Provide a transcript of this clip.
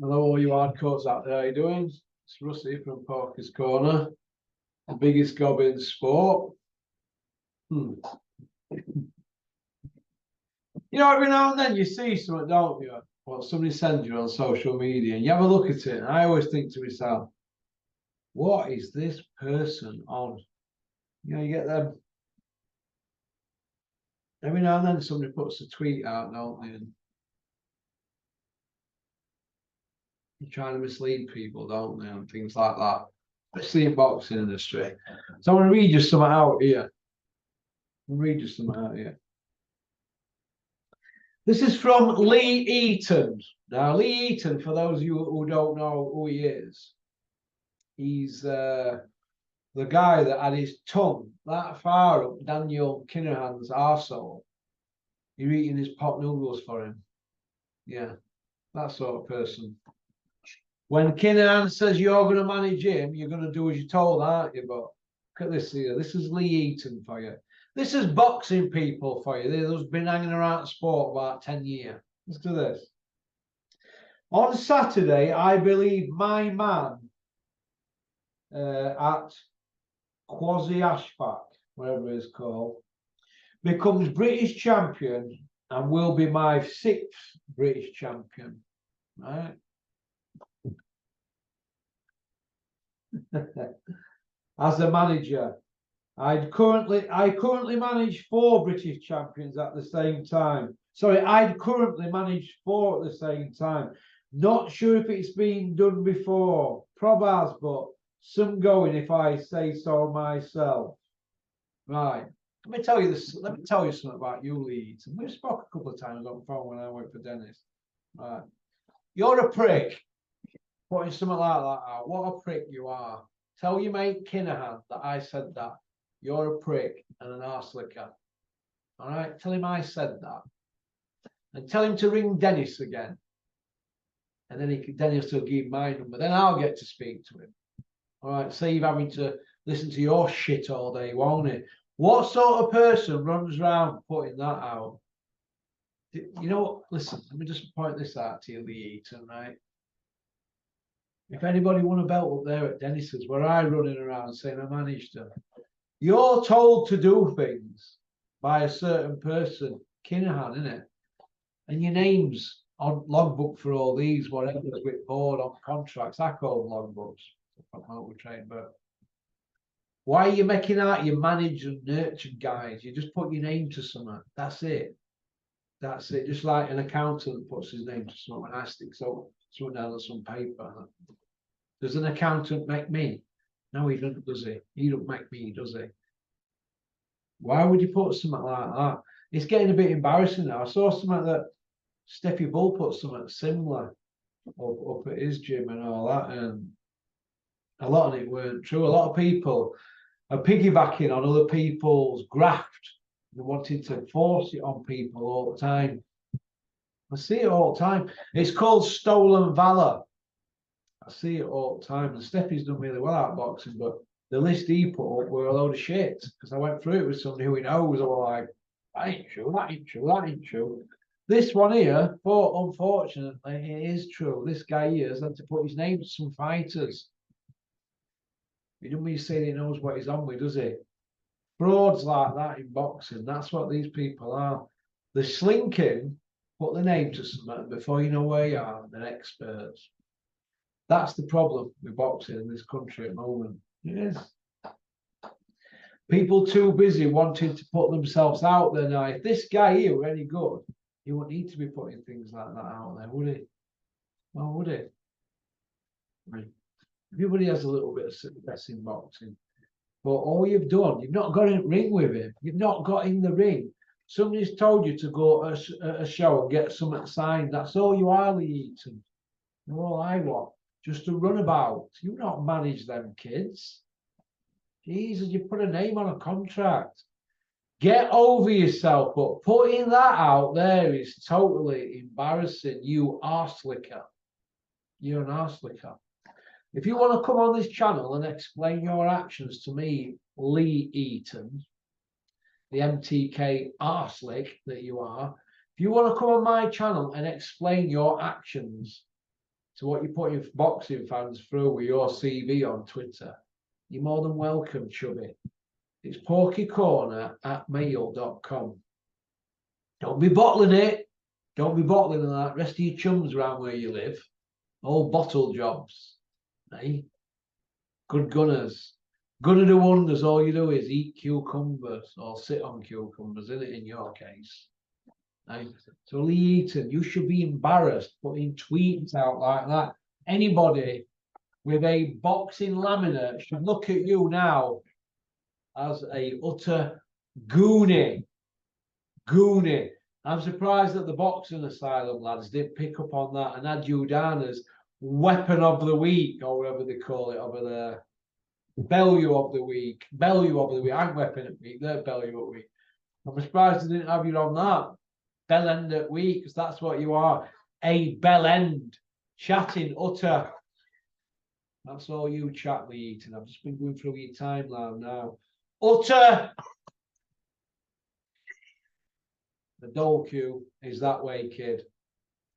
Hello, all you hardcores out there. How you doing? It's Rusty from Porky's Corner, the biggest gob in sport. You know, every now and then you see something, don't you? What somebody sends you on social media, and you have a look at it, and I always think to myself, what is this person on? You know, you get them. Every now and then somebody puts a tweet out, don't they? And you're trying to mislead people, don't they? And things like that, especially in boxing industry. So I'm going to read you something out here. This is from Lee Eaton. Now, Lee Eaton, for those of you who don't know who he is, he's the guy that had his tongue that far up Daniel Kinahan's arsehole. You're eating his pot noodles for him. Yeah, that sort of person. When Kinahan says you're going to manage him, you're going to do as you're told, aren't you? But look at this here. This is Lee Eaton for you. This is boxing people for you. They've been hanging around sport about 10 years. Let's do this. On Saturday, I believe my man at Quasi Ashfaq, whatever it's called, becomes British champion and will be my 6th British champion. Right? As a manager, I currently manage 4 British champions at the same time. Sorry, I'd currently managed 4 at the same time. Not sure if it's been done before. Prob has, but some going if I say so myself. Right. Let me tell you this. Let me tell you something about you, Lee Eaton. We've spoken a couple of times on the phone when I went for Dennis. Right. You're a prick. Putting something like that out. What a prick you are. Tell your mate Kinahan that I said that. You're a prick and an arse licker. All right? Tell him I said that. And tell him to ring Dennis again. And then Dennis will give my number. Then I'll get to speak to him. All right? Save having to listen to your shit all day, won't it? What sort of person runs around putting that out? You know, listen, let me just point this out to you, Lee Eaton, right? If anybody won a belt up there at Dennis's, where I running around saying I managed them, you're told to do things by a certain person, Kinahan, innit? And your name's on logbook for all these, whatever, with board on contracts. I call them logbooks. But why are you making out your manage and nurture guys? You just put your name to something. That's it. That's it. Just like an accountant puts his name to something, I stick something down on some paper. Does an accountant make me? No, he doesn't, does he? He don't make me, does he? Why would you put something like that? It's getting a bit embarrassing now. I saw something that Steffi Bull put something similar up at his gym and all that, and a lot of it weren't true. A lot of people are piggybacking on other people's graft. They're wanting to force it on people all the time. I see it all the time. It's called stolen valor. I see it all the time. And Steffi's done really well at boxing, but the list he put up were a load of shit. Because I went through it with somebody who he knows. I was like, that ain't true, that ain't true, that ain't true. This one here, unfortunately, it is true. This guy here has had to put his name to some fighters. He doesn't mean say he knows what he's on with, does he? Frauds like that in boxing, that's what these people are. They're slinking, put the name to something before you know where you are, they're experts. That's the problem with boxing in this country at the moment. It is. People too busy wanting to put themselves out there now. If this guy here were any good, he wouldn't need to be putting things like that out there, would he? Well, would he? I mean, everybody has a little bit of success in boxing. But all you've done, you've not got in the ring with him. You've not got in the ring. Somebody's told you to go a show and get something signed. That's all you are, Lee Eaton. All I want. Just to run about. You not manage them kids. Jesus, you put a name on a contract. Get over yourself, but putting that out there is totally embarrassing. You arse licker. You're an arse licker. If you want to come on this channel and explain your actions to me, Lee Eaton, the MTK arselick that you are, if you want to come on my channel and explain your actions to what you're putting boxing fans through with your CV on Twitter, you're more than welcome, Chubby. It's porkycorner@mail.com. Don't be bottling it. Don't be bottling that. Rest of your chums around where you live. All bottle jobs. Eh? Good gunners. Gunner do wonders. All you do is eat cucumbers or sit on cucumbers, isn't it, in your case? Eh? So Lee Eaton, you should be embarrassed putting tweets out like that. Anybody with a boxing laminate should look at you now as a utter goonie. Goonie. I'm surprised that the boxing asylum lads didn't pick up on that and had you down as weapon of the week, or whatever they call it over there. Bellew of the week. Bellew of the week. I'm weapon of the week. They're Bellew of the week. I'm surprised they didn't have you on that. Bell end at week, because that's what you are. A bell end. Chatting utter. That's all you chat, Lee Eaton. I've just been going through your timeline now. Utter. The dole cue is that way, kid.